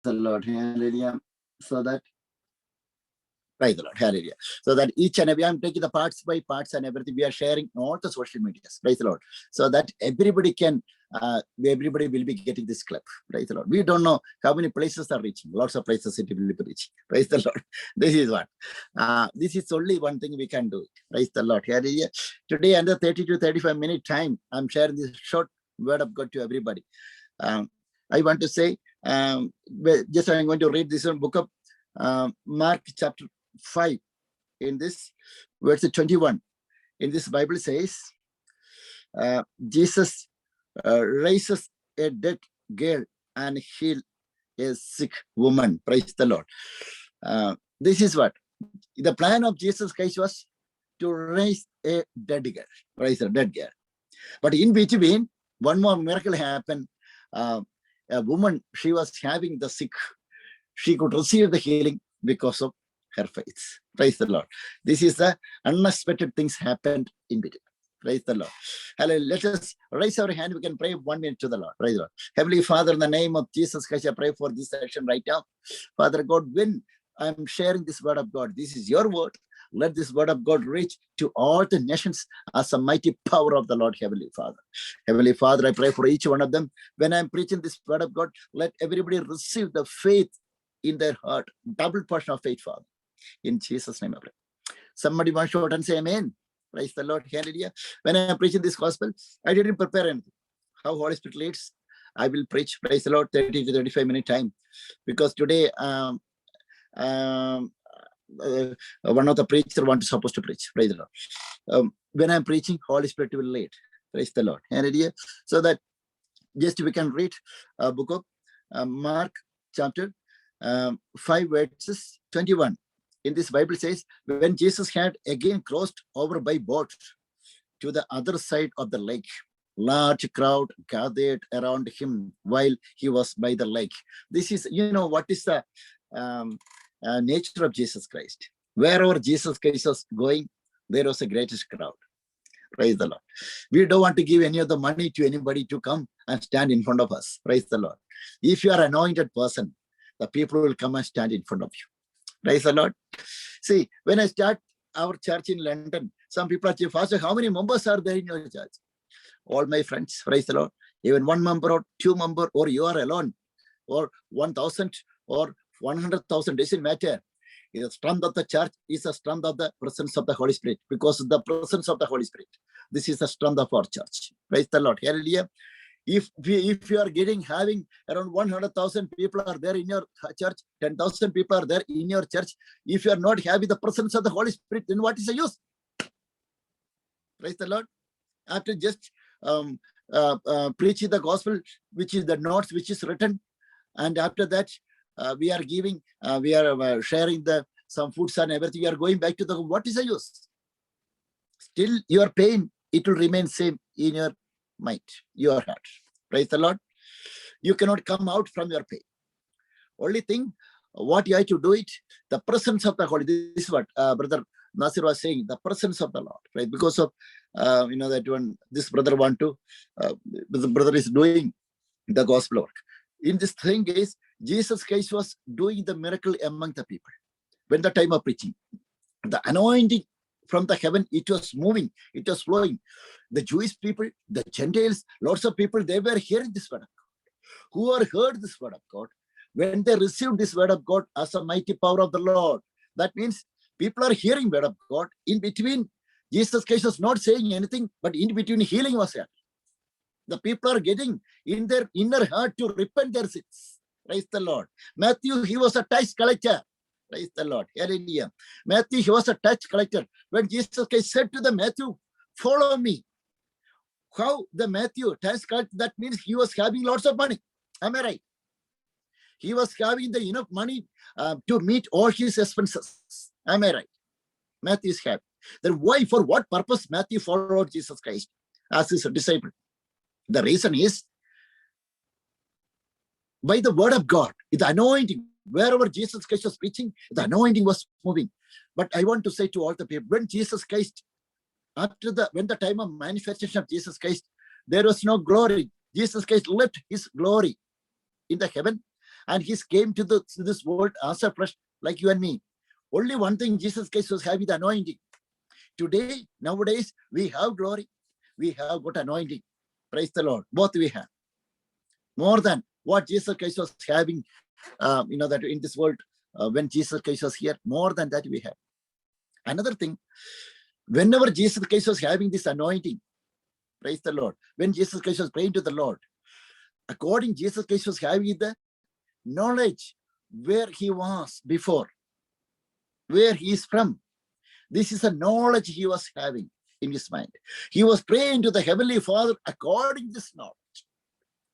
the Lord. Hallelujah. So that, praise the Lord. Hallelujah. So that each and every, I'm taking the parts by parts and everything. We are sharing all the social medias. Praise the Lord. So that everybody can, everybody will be getting this clip. Praise the Lord. We don't know how many places are reaching. Lots of places it will be reaching. Praise the Lord. This is what. This is only one thing we can do. Praise the Lord. Hallelujah. Today, under 30 to 35 minute time, I'm sharing this short word of God to everybody. I want to say, just I'm going to read this one book of Mark chapter 5 in this verse 21. In this Bible says, Jesus raises a dead girl and heal a sick woman. Praise the Lord. This is what the plan of Jesus Christ was, to raise a dead girl. Raise a dead girl. But in between, one more miracle happened. A woman, she was having the sick. She could receive the healing because of her faith. Praise the Lord. This is the unexpected things happened in between. Praise the Lord. Hallelujah. Let us raise our hand. We can pray 1 minute to the Lord. Praise the Lord. Heavenly Father, in the name of Jesus Christ, I pray for this session right now. Father God, when I'm sharing this word of God, this is your word. Let this word of God reach to all the nations as a mighty power of the Lord, Heavenly Father. Heavenly Father, I pray for each one of them. When I'm preaching this word of God, let everybody receive the faith in their heart, double portion of faith, Father. In Jesus' name I pray. Somebody want to shout and say amen. Praise the Lord. Hallelujah. When I'm preaching this gospel, I didn't prepare anything. How Holy Spirit leads, I will preach. Praise the Lord, 30 to 35 minute time. Because today, one of the preachers supposed to preach. Praise the Lord. When I'm preaching, Holy Spirit will lead. Praise the Lord. Hallelujah. So that just we can read a book of Mark chapter 5 verses 21. In this Bible says, when Jesus had again crossed over by boat to the other side of the lake, large crowd gathered around him while he was by the lake. This is, what is the nature of Jesus Christ. Wherever Jesus Christ was going, there was a greatest crowd. Praise the Lord. We don't want to give any of the money to anybody to come and stand in front of us. Praise the Lord. If you are an anointed person, the people will come and stand in front of you. Praise the Lord. See, when I start our church in London, some people are saying, Pastor, how many members are there in your church? All my friends, praise the Lord. Even 1 member or 2 member, or you are alone, or 1,000 or 100,000, doesn't matter. The strength of the church is the strength of the presence of the Holy Spirit. Because of the presence of the Holy Spirit, this is the strength of our church. Praise the Lord. Hallelujah. If you are having around 100,000 people are there in your church, 10,000 people are there in your church, if you are not having the presence of the Holy Spirit, then what is the use? Praise the Lord. After just preaching the gospel, which is the notes which is written, and after that we are giving, we are sharing some foods and everything. We are going back to the, what is the use? Still your pain, it will remain same in your mind, your heart. Praise the Lord. You cannot come out from your pain. Only thing, what you have to do it, the presence of the Holy. This is what Brother Nasir was saying, the presence of the Lord, right? Because of that one, this brother the brother is doing the gospel work. In this thing is, Jesus Christ was doing the miracle among the people. When the time of preaching, the anointing from the heaven, it was moving, it was flowing. The Jewish people, the Gentiles, lots of people, they were hearing this word of God. Who are heard this word of God? When they received this word of God as a mighty power of the Lord, that means people are hearing word of God. In between, Jesus Christ was not saying anything, but in between healing was happening. The people are getting in their inner heart to repent their sins. Praise the Lord. Matthew, he was a tax collector. Praise the Lord. Hallelujah. Matthew, he was a tax collector. When Jesus Christ said to the Matthew, follow me. How the Matthew, tax collector, that means he was having lots of money. Am I right? He was having the enough money to meet all his expenses. Am I right? Matthew is happy. Then why, for what purpose Matthew followed Jesus Christ as his disciple? The reason is by the word of God, the anointing. Wherever Jesus Christ was preaching, the anointing was moving. But I want to say to all the people, when Jesus Christ, when the time of manifestation of Jesus Christ, there was no glory. Jesus Christ left his glory in the heaven, and he came to this world as a flesh like you and me. Only one thing Jesus Christ was having, the anointing. Today, nowadays, we have glory. We have got anointing. Praise the Lord. Both we have. More than what Jesus Christ was having, that in this world, when Jesus Christ was here, more than that we have. Another thing, whenever Jesus Christ was having this anointing, praise the Lord, when Jesus Christ was praying to the Lord, according Jesus Christ was having the knowledge where he was before, where he is from. This is a knowledge he was having in his mind. He was praying to the Heavenly Father according to this knowledge.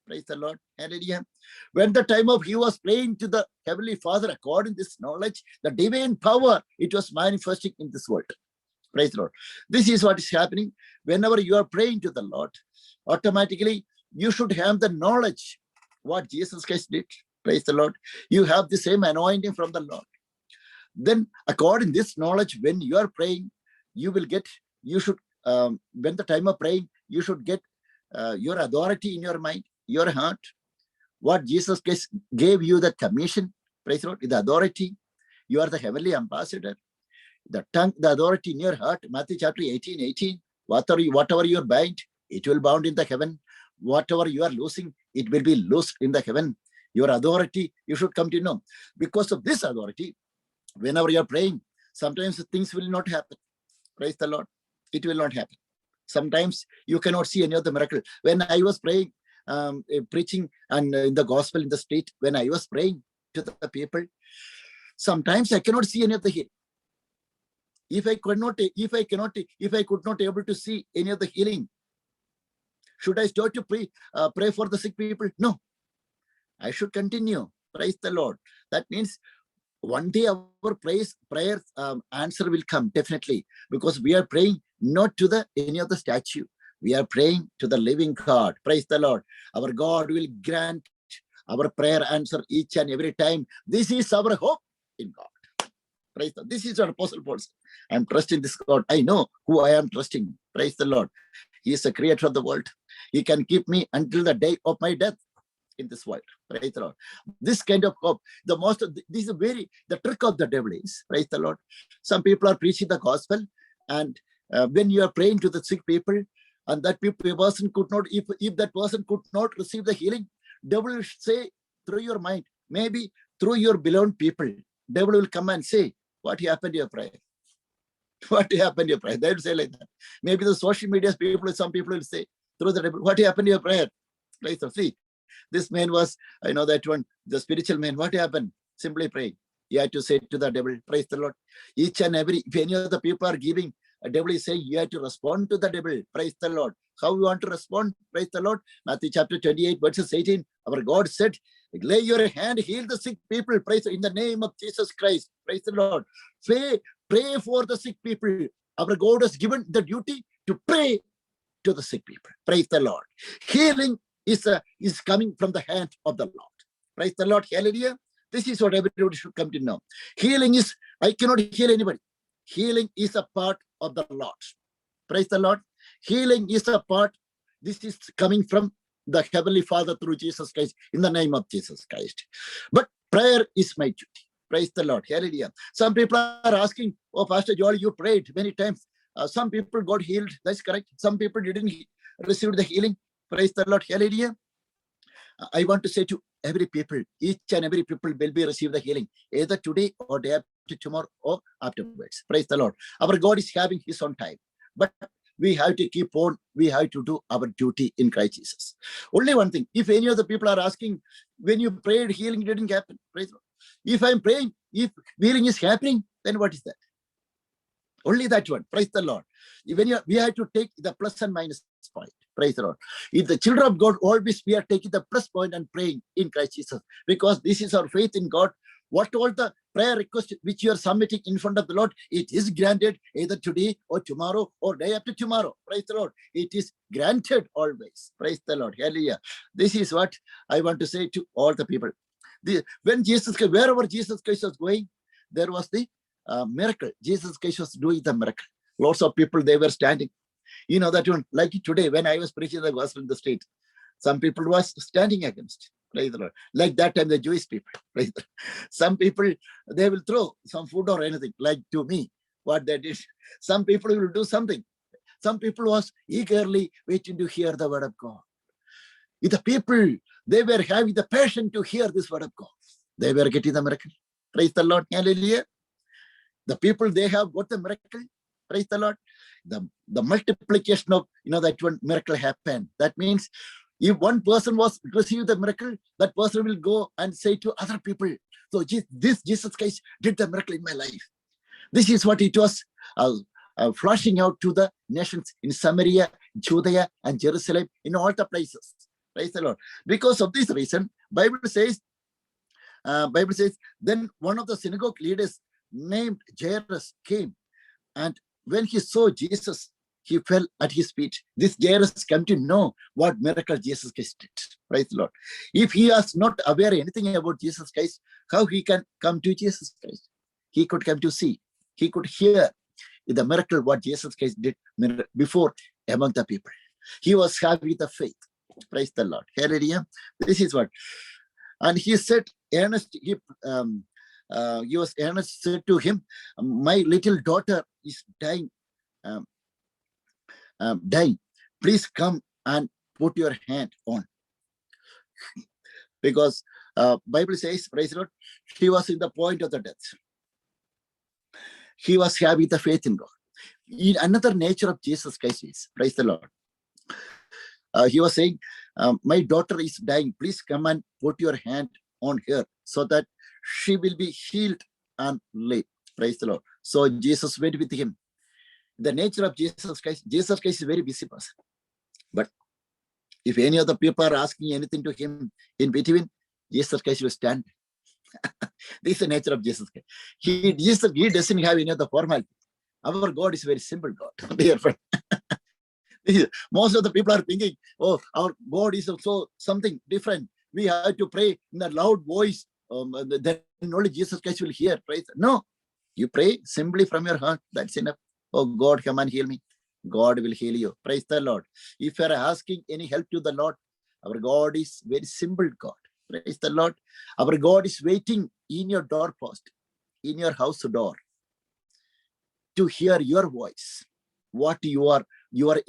Praise the Lord. Hallelujah. When the time of he was praying to the Heavenly Father according to this knowledge, the divine power, it was manifesting in this world. Praise the Lord. This is what is happening. Whenever you are praying to the Lord, automatically you should have the knowledge what Jesus Christ did. Praise the Lord. You have the same anointing from the Lord. Then according to this knowledge, when you are praying, you will get, you should, when the time of praying, you should get your authority in your mind, your heart. What Jesus Christ gave you the commission, praise the Lord, the authority. You are the heavenly ambassador. The tongue, the authority in your heart. Matthew chapter 18:18. Whatever you bind, it will bound in the heaven. Whatever you are losing, it will be loosed in the heaven. Your authority, you should come to know. Because of this authority, whenever you are praying, sometimes things will not happen. Praise the Lord. It will not happen. Sometimes you cannot see any of the miracle. When I was praying, preaching and in the gospel in the street, when I was praying to the people, sometimes I cannot see any of the healing. If I could not able to see any of the healing, should I start to pray for the sick people? No, I should continue. Praise the Lord. That means one day our prayer answer will come definitely, because we are praying not to any of the statue. We are praying to the living God. Praise the Lord. Our God will grant our prayer answer each and every time. This is our hope in God. Praise the Lord. This is our Apostle Paul. I am trusting this God. I know who I am trusting. Praise the Lord. He is the creator of the world. He can keep me until the day of my death in this world. Praise the Lord. This kind of hope, this is the trick of the devil is, praise the Lord. Some people are preaching the gospel, and when you are praying to the sick people, and that person could not, if that person could not receive the healing, devil will say through your mind, maybe through your beloved people, devil will come and say, what happened to your prayer? What happened to your prayer? They will say like that. Maybe the social media people, some people will say through the devil, what happened to your prayer? Praise the Lord. See, this man was, I know that one, the spiritual man, what happened? Simply pray. You have to say to the devil, praise the Lord. Each and every, if any of the people are giving, a devil is saying, you have to respond to the devil. Praise the Lord. How we want to respond? Praise the Lord. Matthew chapter 28, verses 18. Our God said, lay your hand, heal the sick people. Praise in the name of Jesus Christ. Praise the Lord. Pray for the sick people. Our God has given the duty to pray to the sick people. Praise the Lord. Healing is coming from the hand of the Lord. Praise the Lord. Hallelujah. This is what everybody should come to know. Healing is, I cannot heal anybody. Healing is a part of the Lord. Praise the Lord. Healing is a part. This is coming from the Heavenly Father through Jesus Christ, in the name of Jesus Christ. But prayer is my duty. Praise the Lord. Hallelujah. Some people are asking, oh, Pastor Joel, you prayed many times. Some people got healed. That's correct. Some people didn't receive the healing. Praise the Lord. Hallelujah. I want to say to every people, each and every people will be receive the healing, either today or day after tomorrow or afterwards. Praise the Lord. Our God is having his own time. But we have to keep on, we have to do our duty in Christ Jesus. Only one thing, if any of the people are asking, when you prayed, healing didn't happen. Praise the Lord. If I'm praying, if healing is happening, then what is that? Only that one. Praise the Lord. When we have to take the plus and minus point. Praise the Lord. If the children of God, always we are taking the plus point and praying in Christ Jesus, because this is our faith in God. What all the prayer request which you are submitting in front of the Lord, it is granted either today or tomorrow or day after tomorrow. Praise the Lord. It is granted always. Praise the Lord. Hallelujah. This is what I want to say to all the people. When Jesus, wherever Jesus Christ was going, there was the miracle. Jesus Christ was doing the miracle. Lots of people, they were standing. That one, like today, when I was preaching the gospel in the street, some people was standing against. Praise the Lord. Like that time, the Jewish people. Praise the Lord. Some people, they will throw some food or anything, like to me, what they did. Some people will do something. Some people was eagerly waiting to hear the word of God. If the people, they were having the passion to hear this word of God, they were getting the miracle. Praise the Lord. Hallelujah. The people, they have got the miracle. Praise the Lord. The multiplication of, that one miracle happened. That means if one person was received the miracle, that person will go and say to other people, so this Jesus Christ did the miracle in my life. This is what it was flashing out to the nations in Samaria, Judea, and Jerusalem, in all the places. Praise the Lord. Because of this reason, Bible says, then one of the synagogue leaders named Jairus came, and when he saw Jesus, he fell at his feet. This Jairus came to know what miracle Jesus Christ did. Praise the Lord. If he was not aware anything about Jesus Christ, how he can come to Jesus Christ? He could come to see. He could hear the miracle what Jesus Christ did before among the people. He was having the faith. Praise the Lord. Hallelujah. This is what. And he said, earnest, he was earnest, said to him, my little daughter is dying. Dying. Please come and put your hand on. Because Bible says, praise the Lord, he was in the point of the death. He was having the faith in God. In another nature of Jesus Christ is, praise the Lord. He was saying, my daughter is dying. Please come and put your hand on her so that she will be healed and live. Praise the Lord. So Jesus went with him. The nature of Jesus Christ is a very busy person. But if any of the people are asking anything to him in between, Jesus Christ will stand. This is the nature of Jesus Christ. He doesn't have any other formality. Our God is a very simple God, dear friend. Most of the people are thinking, oh, our God is also something different. We have to pray in a loud voice. Then only Jesus Christ will hear. Praise. No, you pray simply from your heart. That's enough. Oh God, come and heal me. God will heal you. Praise the Lord. If you are asking any help to the Lord, our God is very simple God. Praise the Lord. Our God is waiting in your doorpost, in your house door, to hear your voice. What your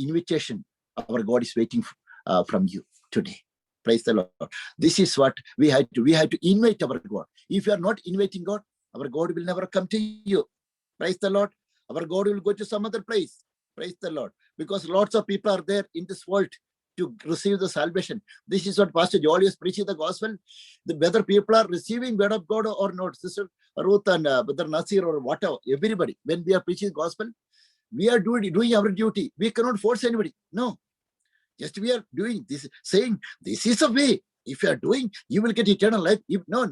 invitation, our God is waiting from you today. Praise the Lord. This is what we have to invite our God. If you are not inviting God, our God will never come to you. Praise the Lord. Our God will go to some other place. Praise the Lord. Because lots of people are there in this world to receive the salvation. This is what Pastor Joel is preaching the gospel. Whether people are receiving word of God or not, Sister Ruth and Brother Nasir or whatever, everybody, when we are preaching the gospel, we are doing our duty. We cannot force anybody. No. Just we are doing this, saying, this is a way. If you are doing, you will get eternal life. If no.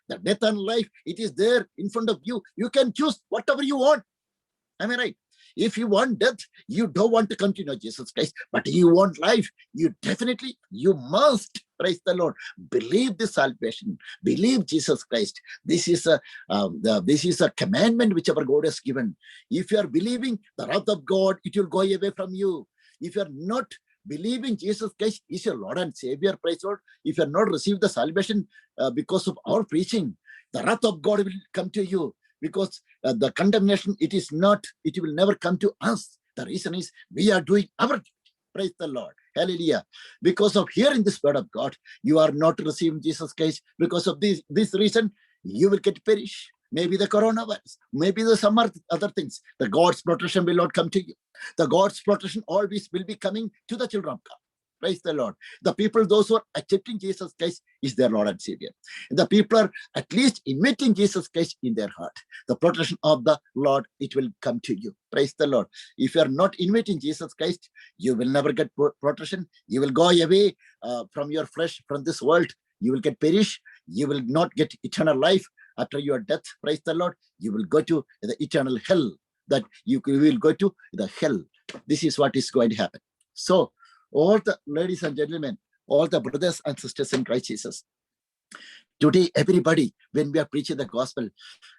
The death and life, it is there in front of you. You can choose whatever you want. Am I right? If you want death, you don't want to continue Jesus Christ, but you want life, you must, praise the Lord, believe the salvation, believe Jesus Christ. This is a commandment which our God has given. If you are believing the wrath of God, it will go away from you. If you are not believing Jesus Christ is your Lord and Savior, praise the Lord, if you are not received the salvation because of our preaching, the wrath of God will come to you. Because the condemnation, it will never come to us. The reason is we are doing our duty. Praise the Lord. Hallelujah. Because of hearing this word of God, you are not receiving Jesus Christ. Because of this reason, you will get perished. Maybe the coronavirus, maybe the some other things. The God's protection will not come to you. The God's protection always will be coming to the children of God. Praise the Lord. The people, those who are accepting Jesus Christ is their Lord and Savior. The people are at least inviting Jesus Christ in their heart. The protection of the Lord, it will come to you. Praise the Lord. If you are not inviting Jesus Christ, you will never get protection. You will go away from your flesh, from this world. You will get perished. You will not get eternal life after your death. Praise the Lord. You will go to the eternal hell. That you will go to the hell. This is what is going to happen. So, all the ladies and gentlemen, all the brothers and sisters in Christ Jesus, today, everybody, when we are preaching the gospel,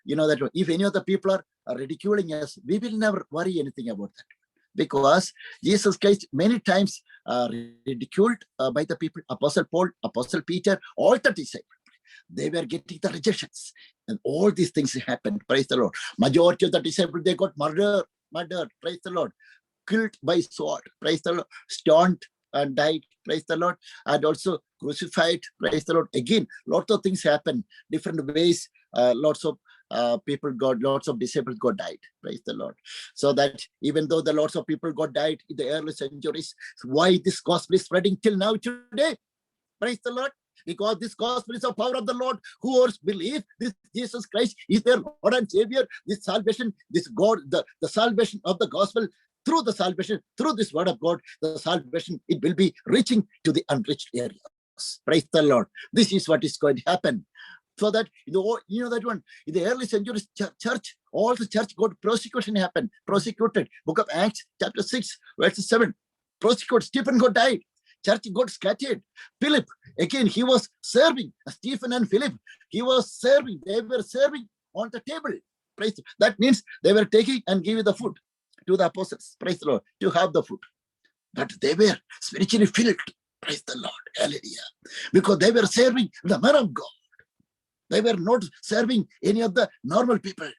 you know that if any of the people are ridiculing us, we will never worry anything about that. because Jesus Christ many times ridiculed by the people. Apostle Paul, Apostle Peter, all the disciples, they were getting the rejections, and all these things happened. Praise the Lord. Majority of the disciples, they got murdered. Praise the Lord. Killed by sword. Praise the Lord. Stoned and died. Praise the Lord. And also crucified. Praise the Lord. Again, lots of things happen, different ways. Lots of lots of disciples got died. Praise the Lord. So that even though the lots of people got died in the early centuries, why this gospel is spreading till now today? Praise the Lord. Because this gospel is the power of the Lord. Who believe this Jesus Christ is their Lord and Savior, this salvation, this God, the salvation of the gospel, through the salvation, through this word of God, the salvation, it will be reaching to the unreached areas. Praise the Lord. This is what is going to happen. So that, you know that one, in the early centuries, church, all the church got persecution happened, persecuted. Book of Acts, chapter 6, verse 7. Persecuted, Stephen got died. Church got scattered. Philip, again, he was serving. Stephen and Philip, he was serving. They were serving on the table. Praise the Lord. That means they were taking and giving the food to the apostles. Praise the Lord. To have the food. But they were spiritually filled. Praise the Lord. Hallelujah. Because they were serving the man of God. They were not serving any of the normal people.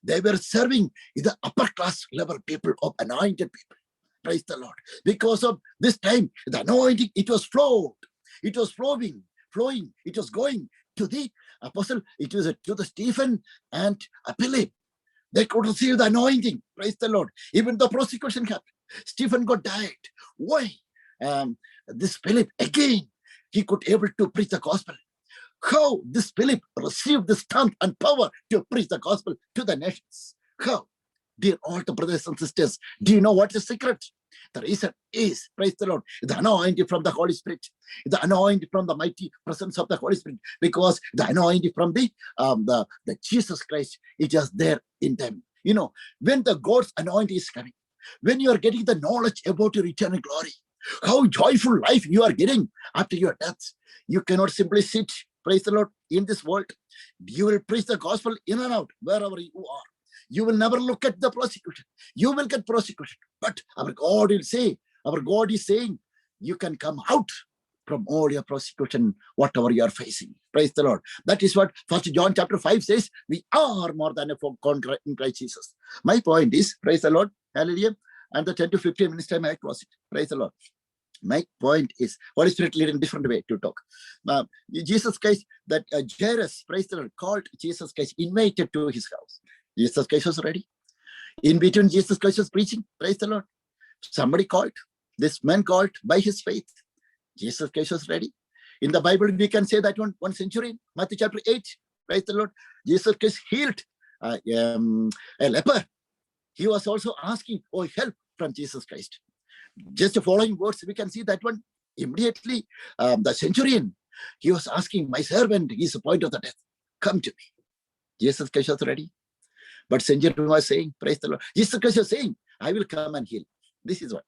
They were serving the upper class level people of anointed people. Praise the Lord. Because of this time, the anointing, it was flowed. It was flowing. It was going to the apostle. It was to the Stephen and Philip. They could receive the anointing. Praise the Lord. Even the persecution happened. Stephen got died. Why? This Philip, again, he could able to preach the gospel. How this Philip received the strength and power to preach the gospel to the nations. How? Dear all the brothers and sisters, do you know what the secret? The reason is, praise the Lord, the anointing from the Holy Spirit, the anointing from the mighty presence of the Holy Spirit, because the anointing from the Jesus Christ, it is there in them. You know, when the God's anointing is coming, when you are getting the knowledge about your eternal glory, how joyful life you are getting after your death. You cannot simply sit, praise the Lord, in this world. You will preach the gospel in and out, wherever you are. You will never look at the prosecution. You will get prosecuted. But our God will say, our God is saying, you can come out from all your prosecution, whatever you are facing. Praise the Lord. That is what 1 John chapter 5 says. We are more than a conqueror in Christ Jesus. My point is, praise the Lord, hallelujah. And the 10 to 15 minutes time I close it. Praise the Lord. My point is, Holy Spirit lead in a different way to talk. Jesus Christ, that Jairus, praise the Lord, called Jesus Christ, invited to his house. Jesus Christ was ready. In between, Jesus Christ was preaching. Praise the Lord. Somebody called. This man called by his faith. Jesus Christ was ready. In the Bible, we can say that one century, Matthew chapter 8. Praise the Lord. Jesus Christ healed a leper. He was also asking for help from Jesus Christ. Just the following words, we can see that one. Immediately, the centurion, he was asking, my servant is the point of the death. Come to me. Jesus Christ was ready. But centurion was saying, praise the Lord. Jesus Christ was saying, I will come and heal. This is what.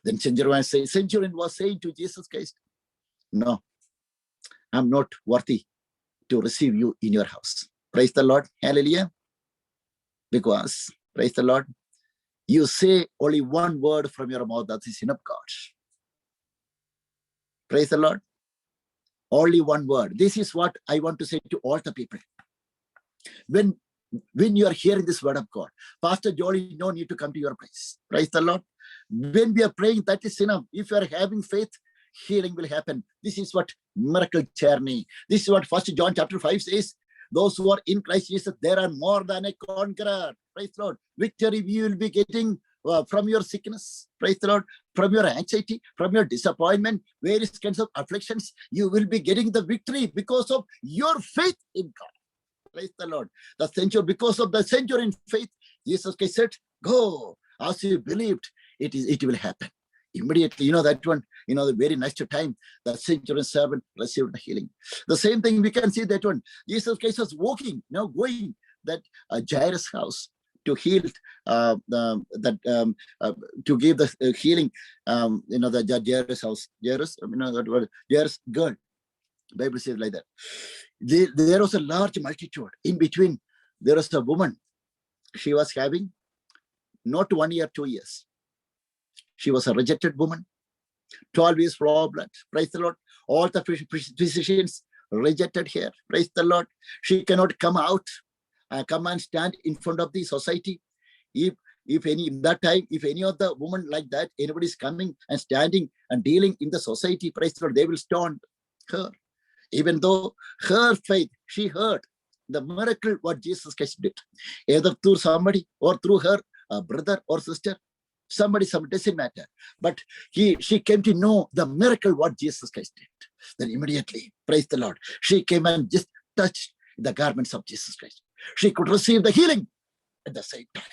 Then centurion was saying to Jesus Christ, no, I'm not worthy to receive you in your house. Praise the Lord. Hallelujah. Because, praise the Lord, you say only one word from your mouth, that is enough, God. Praise the Lord. Only one word. This is what I want to say to all the people. When you are hearing this word of God, Pastor Jolly, no need to come to your place. Praise the Lord. When we are praying, that is enough. If you are having faith, healing will happen. This is what miracle journey. This is what 1 John chapter 5 says. Those who are in Christ Jesus, there are more than a conqueror. Praise the Lord. Victory you will be getting from your sickness. Praise the Lord. From your anxiety, from your disappointment, various kinds of afflictions, you will be getting the victory because of your faith in God. Praise the Lord. The centurion, because of the centurion faith, Jesus Christ said, go, as you believed, it will happen. Immediately, you know that one, the very next time, the centurion servant received the healing. The same thing we can see that one. Jesus Christ was walking, going that Jairus' house to heal, to give the healing, the Jairus' house. Jairus, that word, Jairus' girl. Bible says like that. There was a large multitude. In between, there was a woman. She was having not 1 year, 2 years. She was a rejected woman. 12 years flow of blood. Praise the Lord. All the physicians rejected her. Praise the Lord. She cannot come out, come and stand in front of the society. If any that time, if any of the women like that, anybody is coming and standing and dealing in the society, praise the Lord, they will stone her. Even though her faith, she heard the miracle what Jesus Christ did, either through somebody or through her brother or sister, somebody, doesn't matter. But she came to know the miracle what Jesus Christ did. Then immediately, praise the Lord, she came and just touched the garments of Jesus Christ. She could receive the healing at the same time.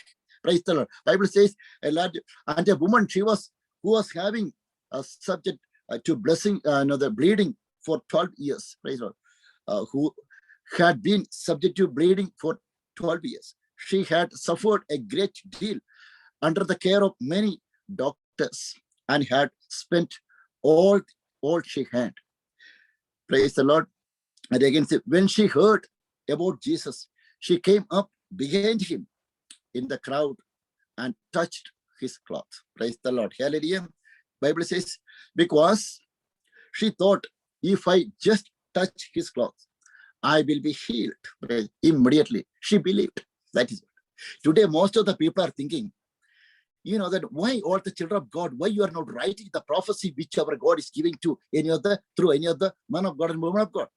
Praise the Lord. Bible says, and a woman, who was having a subject to blessing, the bleeding for 12 years, praise the Lord, who had been subject to bleeding for 12 years. She had suffered a great deal under the care of many doctors and had spent all she had. Praise the Lord. And again, when she heard about Jesus, she came up behind him in the crowd and touched his cloth. Praise the Lord. Hallelujah. Bible says, because she thought, if I just touch his cloth, I will be healed. Immediately, she believed. That is it. Today, most of the people are thinking, that why all the children of God, why you are not writing the prophecy which our God is giving to through any other man of God and woman of God.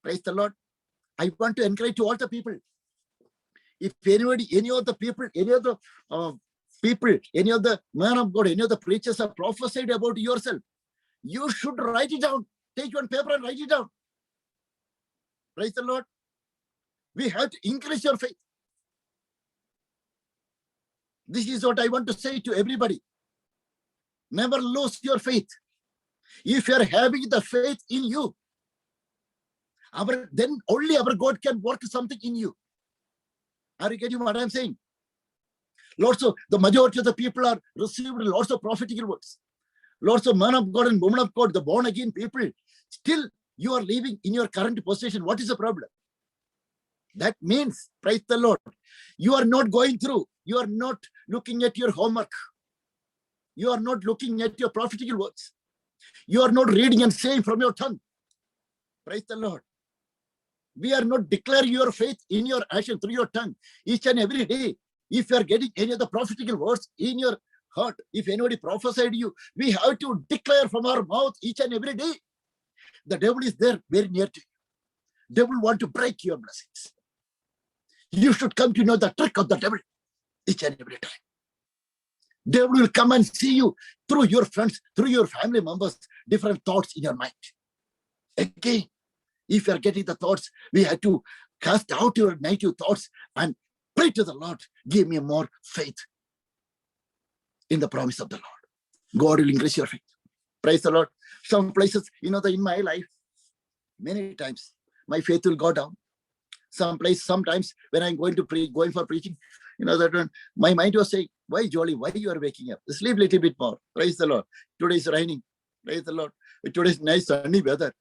Praise the Lord. I want to encourage to all the people. If anybody, any of the people, any of the man of God, any of the preachers have prophesied about yourself, you should write it down. Take one paper and write it down. Praise the Lord. We have to increase your faith. This is what I want to say to everybody. Never lose your faith. If you are having the faith in you, then only our God can work something in you. Are you getting what I'm saying? Lots of the majority of the people are received lots of prophetical words. Lots of men of God and women of God, the born again people. Still, you are living in your current position. What is the problem? That means, praise the Lord, you are not going through. You are not looking at your homework. You are not looking at your prophetical words. You are not reading and saying from your tongue. Praise the Lord. We are not declaring your faith in your action through your tongue each and every day. If you are getting any of the prophetical words in your heart, if anybody prophesied you, we have to declare from our mouth each and every day. The devil is there very near to you. Devil want to break your blessings. You should come to know the trick of the devil each and every time. Devil will come and see you through your friends, through your family members, different thoughts in your mind. Again, if you are getting the thoughts, we have to cast out your negative thoughts and pray to the Lord. Give me more faith in the promise of the Lord. God will increase your faith. Praise the Lord. Some places, in my life, many times, my faith will go down. Sometimes when I'm going for preaching, that one, my mind was saying, why Jolly, why you are waking up? Sleep a little bit more. Praise the Lord. Today is raining. Praise the Lord. Today is nice sunny weather.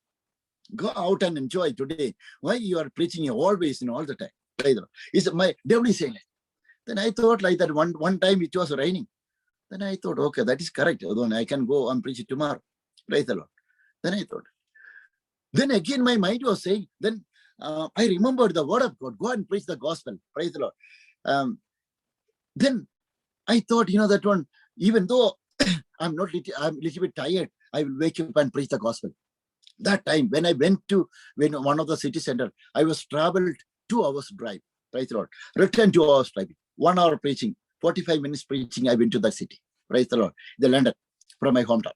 Go out and enjoy today. Why you are preaching always, all the time? Praise the Lord. Is my devil is saying like. Then I thought like that one time it was raining. Then I thought, okay, that is correct. I can go and preach it tomorrow. Praise the Lord. Then I thought. Then again my mind was saying, then I remembered the word of God. Go and preach the gospel. Praise the Lord. Then I thought, that one, even though I'm a little bit tired, I will wake up and preach the gospel. That time when I went to one of the city center, I was traveled 2 hours drive. Praise the Lord. Returned 2 hours driving. 1 hour preaching. 45 minutes preaching. I went to the city. Praise the Lord. The London from my hometown.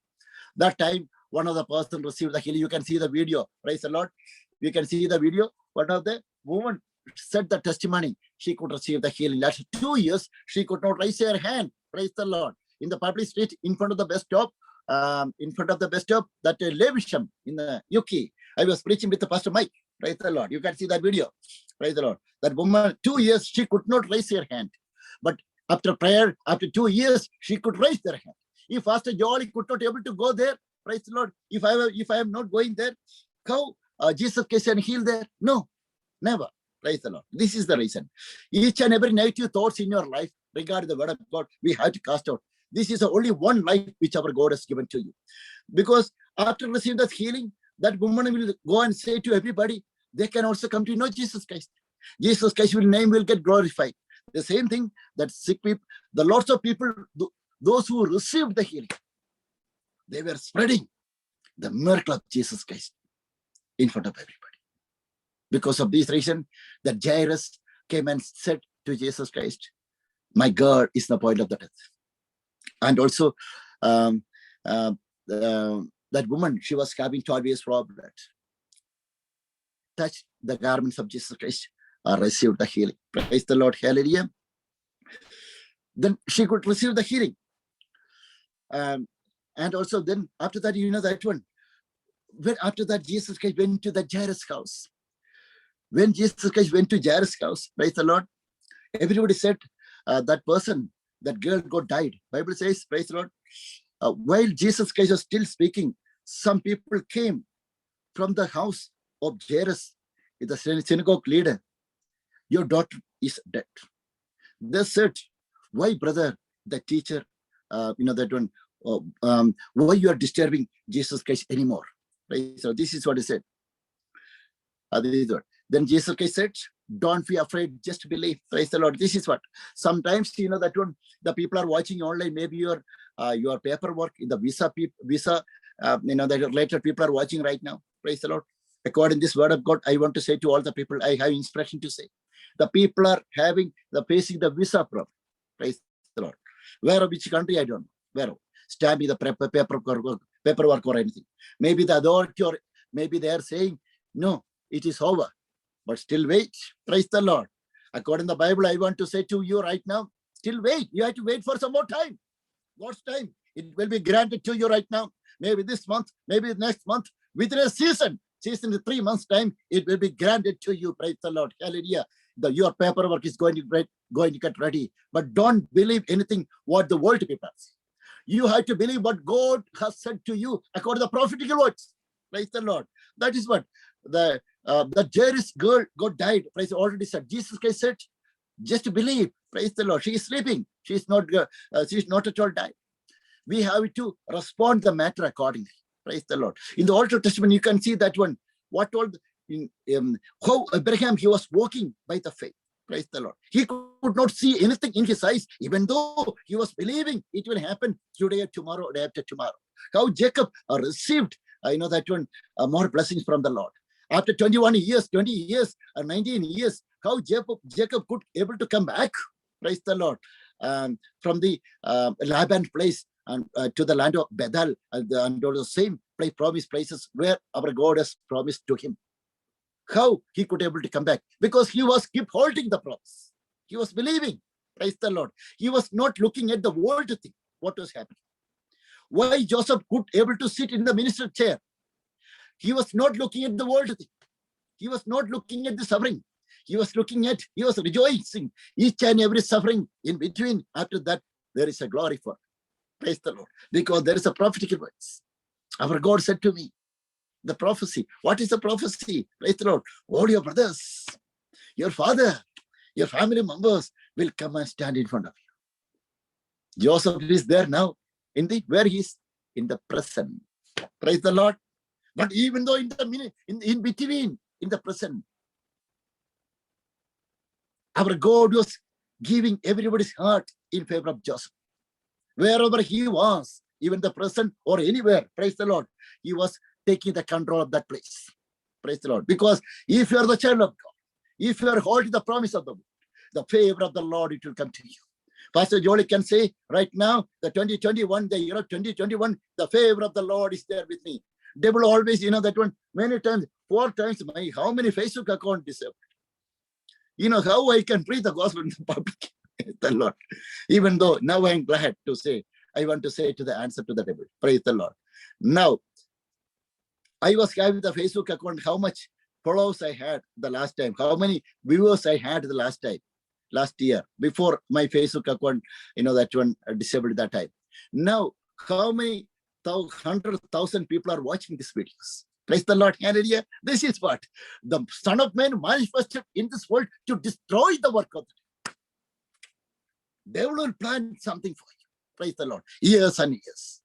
That time, one of the person received the healing. You can see the video. Praise the Lord. You can see the video. One of the woman said the testimony. She could receive the healing. Last 2 years, she could not raise her hand. Praise the Lord. In the public street, in front of the bus stop, that Lewisham in the UK. I was preaching with the Pastor Mike. Praise the Lord. You can see that video. Praise the Lord. That woman, 2 years, she could not raise her hand. But after prayer, after 2 years, she could raise her hand. If Pastor Jolly could not able to go there, praise the Lord. If I am not going there, how Jesus can heal there? No, never. Praise the Lord. This is the reason. Each and every negative thoughts in your life regarding the word of God, we have to cast out. This is the only one life which our God has given to you. Because after receiving that healing, that woman will go and say to everybody, they can also come to know Jesus Christ. Jesus Christ's name will get glorified. The same thing that sick people, the lots of people, those who received the healing, they were spreading the miracle of Jesus Christ in front of everybody. Because of this reason, that Jairus came and said to Jesus Christ, my God is the point of the death. And also, that woman, she was having 12 years problem. Touched the garments of Jesus Christ, received the healing. Praise the Lord, hallelujah. Then she could receive the healing. And also then after that, that one, when after that Jesus Christ went to the Jairus house. When Jesus Christ went to Jairus house, praise the Lord, everybody said that person, that girl died. Bible says, praise the Lord, while Jesus Christ was still speaking, some people came from the house of Jairus, the synagogue leader. Your daughter is dead. They said, why, brother, the teacher, that one, why you are disturbing Jesus Christ anymore? Right? So this is what he said. Then Jesus Christ said, don't be afraid, just believe. Praise the Lord. This is what. Sometimes, that one, the people are watching online, maybe your paperwork, the visa, that related people are watching right now. Praise the Lord. According to this word of God, I want to say to all the people, I have inspiration to say. The people are facing the visa problem. Praise the Lord. Where, which country, I don't know. Where? Stamping the paperwork or anything. Maybe the authority, or maybe they are saying, no, it is over. But still wait. Praise the Lord. According to the Bible, I want to say to you right now, still wait. You have to wait for some more time. God's time. It will be granted to you right now. Maybe this month, maybe next month, within a season in 3 months' time, it will be granted to you. Praise the Lord. Hallelujah. Your paperwork is going to get ready. But don't believe anything what the world people say. You have to believe what God has said to you according to the prophetic words. Praise the Lord. That is what the Jairus girl died. Praise already said. Jesus Christ said, just believe. Praise the Lord. She is sleeping. She is not at all died. We have to respond the matter accordingly. Praise the Lord. In the Old Testament, you can see that one. What told how Abraham, he was walking by the faith. Praise the Lord. He could not see anything in his eyes, even though he was believing it will happen today, tomorrow, day after tomorrow. How Jacob received, that one, more blessings from the Lord. After 21 years, 20 years, 19 years, how Jacob could able to come back. Praise the Lord. From the Laban place and to the land of Bethel, and the same promised places where our God has promised to him. How he could able to come back? Because he was keep holding the promise. He was believing. Praise the Lord. He was not looking at the world thing, what was happening. Why Joseph could able to sit in the minister chair? He was not looking at the world thing. He was not looking at the suffering. He was rejoicing each and every suffering in between. After that, there is a glory for him. Praise the Lord. Because there is a prophetic words. Our God said to me, the prophecy. What is the prophecy? Praise the Lord. All your brothers, your father, your family members will come and stand in front of you. Joseph is there now. Where he is? In the present. Praise the Lord. But even though in between, in the present, our God was giving everybody's heart in favor of Joseph. Wherever he was, even the present or anywhere, praise the Lord, he was taking the control of that place. Praise the Lord. Because if you are the child of God, if you are holding the promise of the Lord, the favor of the Lord, it will come to you. Pastor Jolie can say right now, the 2021, the year of 2021, the favor of the Lord is there with me. Devil always, that one, many times, 4 times, how many Facebook account disabled? How I can preach the gospel in the public. The Lord. Even though now I'm glad to say, I want to say to the answer to the devil. Praise the Lord. Now, I was having the Facebook account, how much followers I had the last time, how many viewers I had the last year, before my Facebook account, that one disabled that time. Now, how many 100,000 people are watching these videos? Praise the Lord. Hallelujah. This is what the Son of Man manifested in this world to destroy the work of the devil. Will plan something for you. Praise the Lord. Years and years.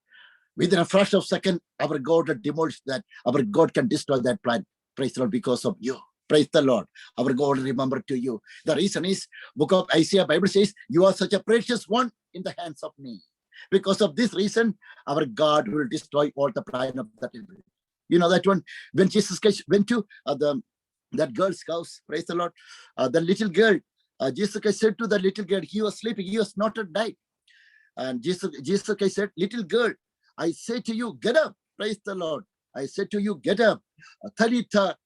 Within a fraction of a second, our God had demolished that. Our God can destroy that plan. Praise the Lord, because of you. Praise the Lord. Our God remember to you. The reason is, book of Isaiah, Bible says, you are such a precious one in the hands of me. Because of this reason, our God will destroy all the plan of that evil. You know that one, when Jesus Christ went to that girl's house, praise the Lord, the little girl, Jesus Christ said to the little girl, he was sleeping, he was not died. And Jesus Christ said, little girl, I say to you, get up. Praise the Lord. I say to you, get up. Talitha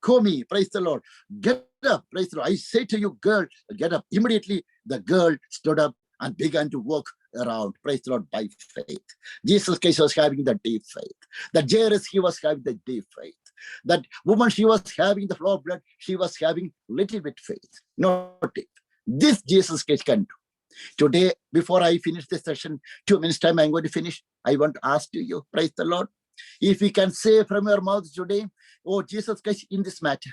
Komi, praise the Lord. Get up, praise the Lord. I say to you, girl, get up. Immediately, the girl stood up and began to walk around, praise the Lord, by faith. Jesus Christ was having the deep faith. That Jairus, he was having the deep faith. That woman, she was having the flow of blood, she was having little bit faith, not deep. This Jesus Christ can do. Today, before I finish this session, 2 minutes time I'm going to finish. I want to ask to you, praise the Lord, if you can say from your mouth today, oh Jesus Christ, in this matter,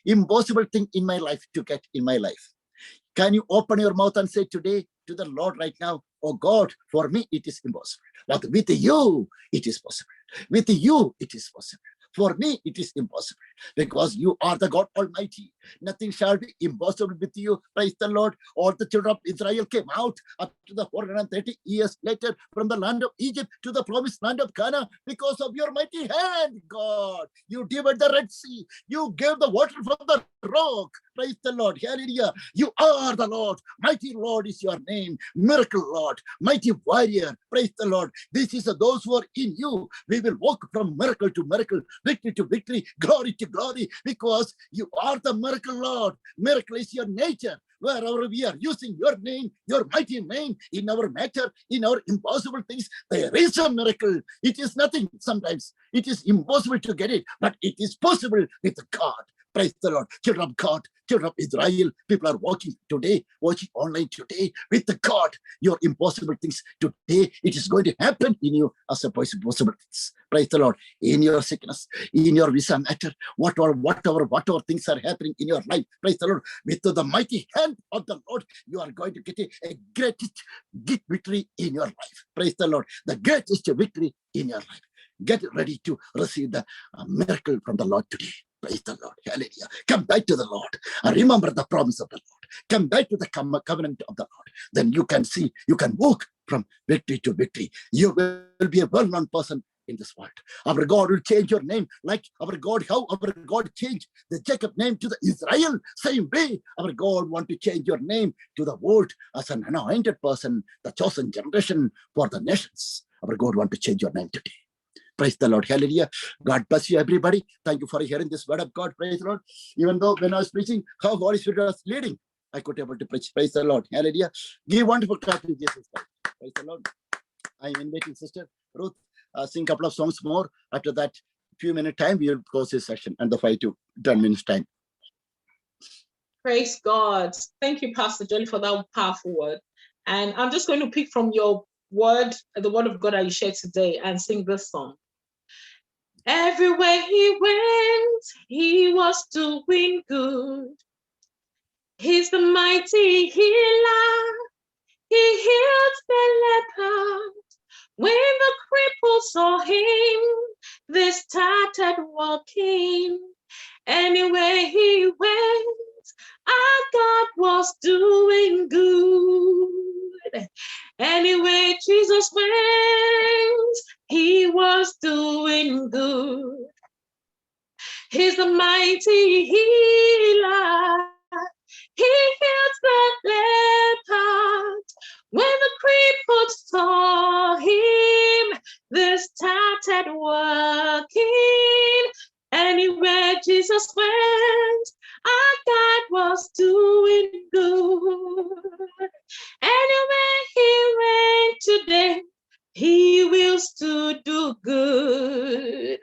impossible thing in my life to get in my life. Can you open your mouth and say today to the Lord right now, oh God, for me it is impossible. But with you, it is possible. With you, it is possible. For me, it is impossible, because you are the God Almighty. Nothing shall be impossible with you. Praise the Lord. All the children of Israel came out up to the 430 years later from the land of Egypt to the promised land of Canaan because of your mighty hand, God. You divided the Red Sea. You gave the water from the rock. Praise the Lord. Hallelujah. You are the Lord. Mighty Lord is your name. Miracle Lord. Mighty warrior. Praise the Lord. This is those who are in you. We will walk from miracle to miracle, victory to victory, glory to glory, because you are the miracle Lord. Miracle is your nature. Wherever we are using your name, your mighty name in our matter, in our impossible things, there is a miracle. It is nothing sometimes. It is impossible to get it, but it is possible with God. Praise the Lord. Children of God, children of Israel, people are watching today, watching online today with the God. Your impossible things today, it is going to happen in you as a possible things. Praise the Lord. In your sickness, in your visa matter, whatever things are happening in your life, praise the Lord. With the mighty hand of the Lord, you are going to get a greatest victory in your life. Praise the Lord. The greatest victory in your life. Get ready to receive the miracle from the Lord today. Praise the Lord. Hallelujah. Come back to the Lord and remember the promise of the Lord. Come back to the covenant of the Lord. Then you can see, you can walk from victory to victory. You will be a well-known person in this world. Our God will change your name like our God, how our God changed the Jacob name to the Israel. Same way, our God want to change your name to the world as an anointed person, the chosen generation for the nations. Our God want to change your name today. Praise the Lord. Hallelujah. God bless you, everybody. Thank you for hearing this word of God. Praise the Lord. Even though when I was preaching, how Holy Spirit was leading, I could be able to preach. Praise the Lord. Hallelujah. Give wonderful clap to Jesus Christ. Praise the Lord. I'm inviting Sister Ruth, sing a couple of songs more. After that, few minute time, we will close this session and the 5 to 10 minutes time. Praise God. Thank you, Pastor Jolly, for that powerful word. And I'm just going to pick from your word, the word of God that you shared today, and sing this song. Everywhere he went, he was doing good. He's the mighty healer. He heals the leper. When the cripple saw him, they started walking. Anywhere he went, our God was doing good. Anywhere Jesus went, he was doing good. He's the mighty healer. He heals the leper. When the crippled saw him, they started walking. Anywhere Jesus went, our God was doing good. Anywhere he went today, he will still do good.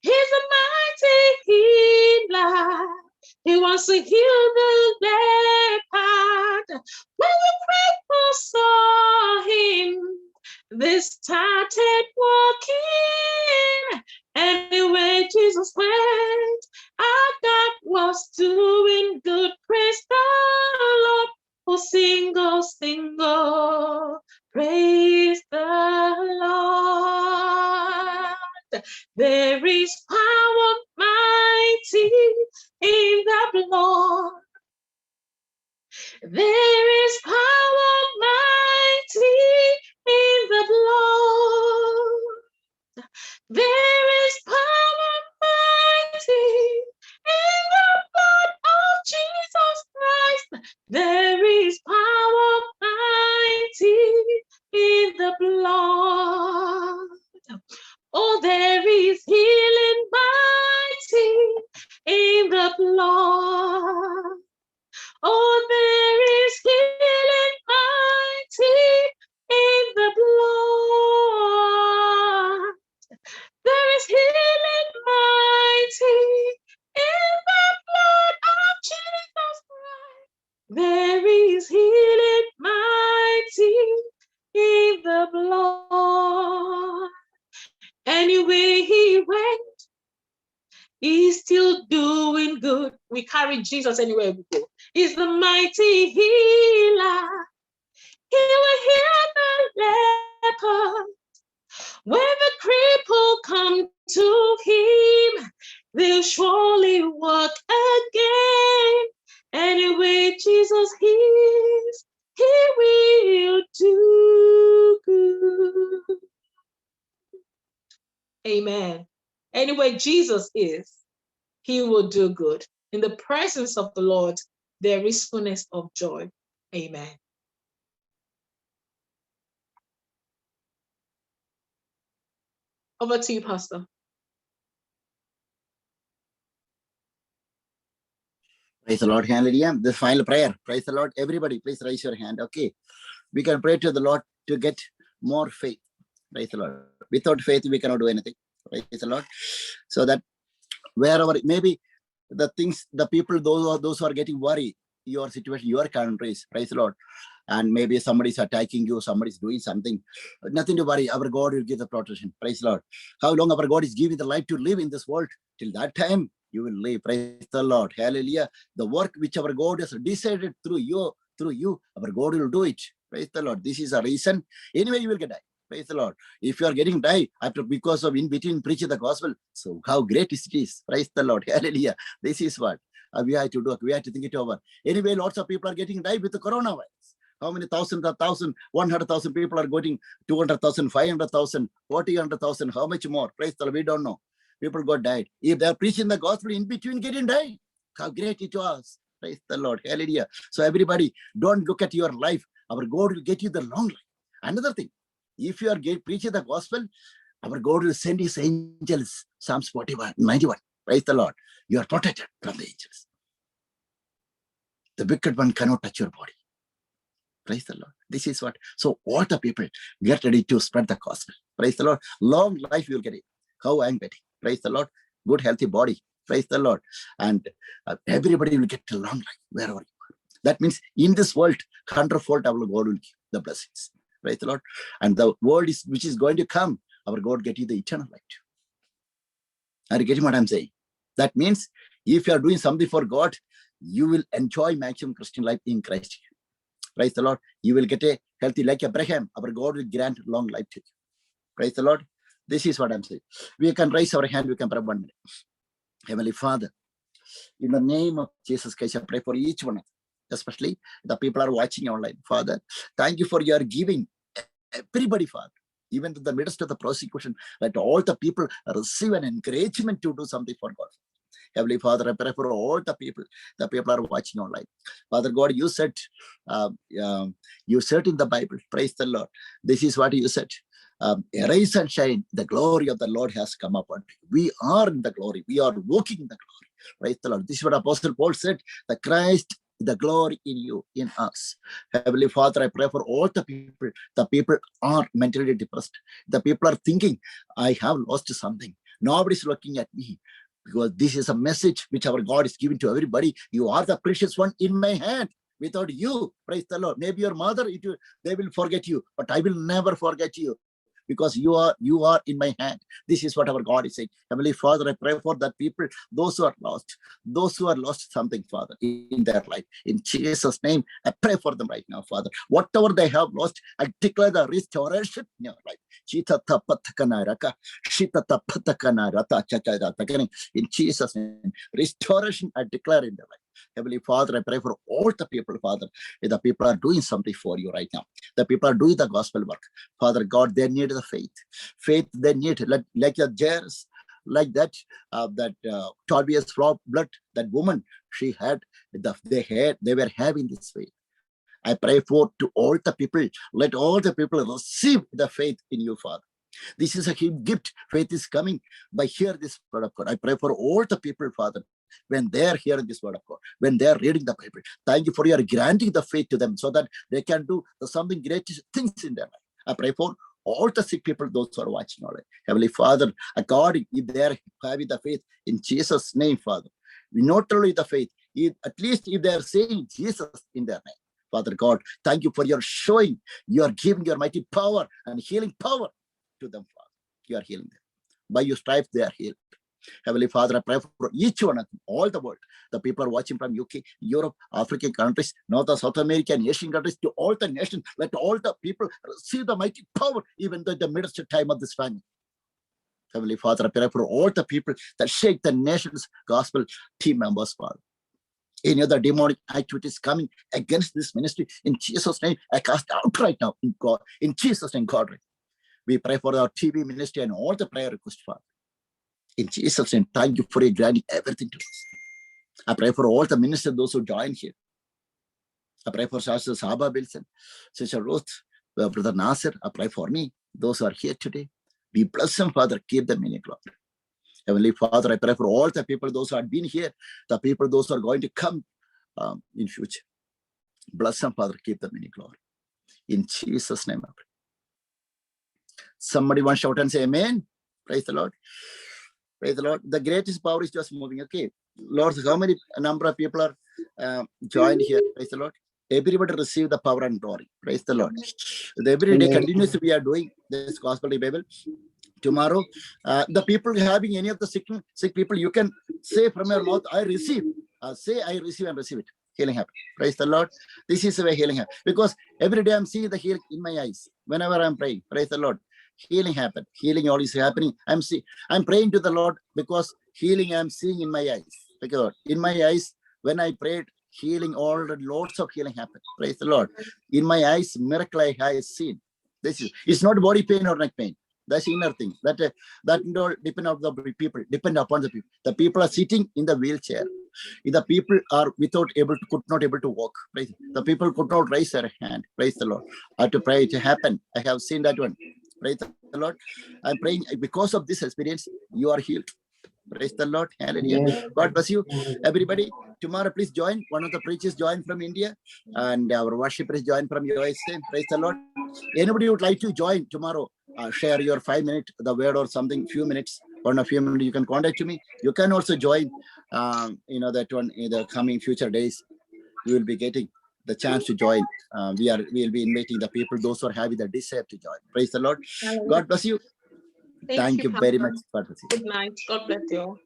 He's a mighty healer. He wants to heal the leper. When the cripple saw him, they started walking. Anywhere Jesus went, our God was doing good. Praise the Lord who single, single, praise the Lord. There is power mighty in the blood. There is power mighty in the blood. There is power mighty in the blood of Jesus Christ. There is power mighty in the blood. Oh, there is healing mighty in the blood. Oh, there is healing mighty in the blood. There is healing mighty in the blood of Jesus Christ. There is healing mighty in the blood. Anyway he went, he's still doing good. We carry Jesus anywhere we go. He's the mighty healer. He will heal the leper. When the cripple come to him, they'll surely walk again. Anyway, Jesus heals, he will do good. Amen. Anyway, Jesus is, he will do good. In the presence of the Lord, there is fullness of joy. Amen. Over to you, Pastor. Praise the Lord. Hallelujah. The final prayer. Praise the Lord. Everybody, please raise your hand. Okay. We can pray to the Lord to get more faith. Praise the Lord. Without faith, we cannot do anything. Praise the Lord. So that wherever, maybe the things, the people, those who are getting worried, your situation, your countries, praise the Lord. And maybe somebody is attacking you, somebody is doing something. Nothing to worry. Our God will give the protection. Praise the Lord. How long our God is giving the life to live in this world? Till that time, you will live. Praise the Lord. Hallelujah. The work which our God has decided through you, our God will do it. Praise the Lord. This is a reason. Anyway, you will get die. Praise the Lord. If you are getting die after because of in between preaching the gospel, so how great it is. Praise the Lord. Hallelujah. This is what we have to do. We have to think it over. Anyway, lots of people are getting die with the coronavirus. How many thousands of 100,000 people are getting 200,000, 500,000, 40,000, how much more? Praise the Lord. We don't know. People got died. If they are preaching the gospel in between getting died, how great it was. Praise the Lord. Hallelujah. So everybody, don't look at your life. Our God will get you the long life. Another thing, if you are preaching the gospel, our God will send his angels. Psalms 41, 91. Praise the Lord. You are protected from the angels. The wicked one cannot touch your body. Praise the Lord. This is what. So all the people get ready to spread the gospel. Praise the Lord. Long life you will get it. How I'm getting. Praise the Lord. Good healthy body. Praise the Lord. And everybody will get a long life wherever you are. That means in this world, 100-fold our God will give the blessings. Praise the Lord. And the world which is going to come, our God get you the eternal life. Are you getting what I'm saying? That means if you are doing something for God, you will enjoy maximum Christian life in Christ. Praise the Lord. You will get a healthy like Abraham. Our God will grant long life to you. Praise the Lord. This is what I'm saying. We can raise our hand. We can pray 1 minute. Heavenly Father, in the name of Jesus Christ, I pray for each one, especially the people are watching online. Father, thank you for your giving. Everybody, Father, even in the midst of the persecution, let all the people receive an encouragement to do something for God. Heavenly Father, I pray for all the people are watching online. Father God, you said in the Bible, praise the Lord. This is what you said. Arise and shine, the glory of the Lord has come upon you. We are in the glory. We are walking in the glory. Praise the Lord. This is what Apostle Paul said, the Christ, the glory in you, in us. Heavenly Father, I pray for all the people. The people are mentally depressed. The people are thinking, I have lost something. Nobody's looking at me. Because this is a message which our God is giving to everybody. You are the precious one in my hand. Without you, praise the Lord. Maybe your mother, they will forget you, but I will never forget you. because you are in my hand. This is what our God is saying. Heavenly Father, I pray for that people, those who are lost something, Father, in their life. In Jesus' name, I pray for them right now, Father. Whatever they have lost, I declare the restoration in your life. In Jesus' name, restoration I declare in their life. Heavenly Father, I pray for all the people, Father. The people are doing something for you right now. The people are doing the gospel work. Father God, they need the faith. Faith they need, like the Jairus, like that 12 years blood, that woman, she had, they were having this faith. I pray for to all the people, let all the people receive the faith in you, Father. This is a gift. Faith is coming by hear this word of God. I pray for all the people, Father, when they are hearing this word of God, when they are reading the Bible. Thank you for your granting the faith to them so that they can do something great things in their life. I pray for all the sick people, those who are watching all right. Heavenly Father, according if they are having the faith in Jesus' name, Father, we not only the faith, at least if they are saying Jesus in their name. Father God, thank you for your showing, you are giving your mighty power and healing power to them, Father. You are healing them. By your stripes, they are healed. Heavenly Father, I pray for each one of them, all the world. The people are watching from UK, Europe, African countries, North, South America, and Asian countries, to all the nations. Let all the people receive the mighty power, even though in the midst time of this famine. Heavenly Father, I pray for all the people that shake the nation's gospel team members, Father. Any other demonic activities coming against this ministry, in Jesus' name, I cast out right now in God, in Jesus' name, God. We pray for our TV ministry and all the prayer requests, Father. In Jesus' name, thank you for granting everything to us. I pray for all the ministers, those who join here. I pray for Sister Saba Wilson, Sister Ruth, Brother Nasir. I pray for me, those who are here today. We bless them, Father. Keep them in your glory. Heavenly Father, I pray for all the people, those who have been here, the people, those who are going to come in future. Bless them, Father. Keep them in your glory. In Jesus' name, I pray. Somebody want to shout and say amen. Praise the Lord. Praise the Lord. The greatest power is just moving. Okay. Lord, how many number of people are joined here? Praise the Lord. Everybody receive the power and glory. Praise the Lord. Every day continuously we are doing this gospel Bible. Tomorrow, the people having any of the sick people, you can say from your mouth, I receive. Say I receive and receive it. Healing happen. Praise the Lord. This is the way healing happen. Because every day I'm seeing the healing in my eyes. Whenever I'm praying, praise the Lord. Healing happen. Healing always happening. I'm praying to the Lord because healing I'm seeing in my eyes. Because in my eyes, when I prayed, healing, lots of healing happened. Praise the Lord. In my eyes, miracle I have seen. It's not body pain or neck pain. That's inner thing. That all depend on the people. Depend upon the people. The people are sitting in the wheelchair. The people are could not able to walk. Praise. The people could not raise their hand. Praise the Lord. I have to pray it to happen. I have seen that one. Praise the Lord. I'm praying because of this experience, you are healed. Praise the Lord. Hallelujah. God bless you. Everybody, tomorrow please join. One of the preachers join from India and our worshippers join from USA. Praise the Lord. Anybody would like to join tomorrow, share your 5 minutes, the word or something, few minutes, or a few minutes, you can contact me. You can also join, that one in the coming future days. You will be getting the chance to join. We'll be inviting the people, those who are having the desire to join. Praise the Lord. God bless you. Thank you very much. Good night. God bless you all.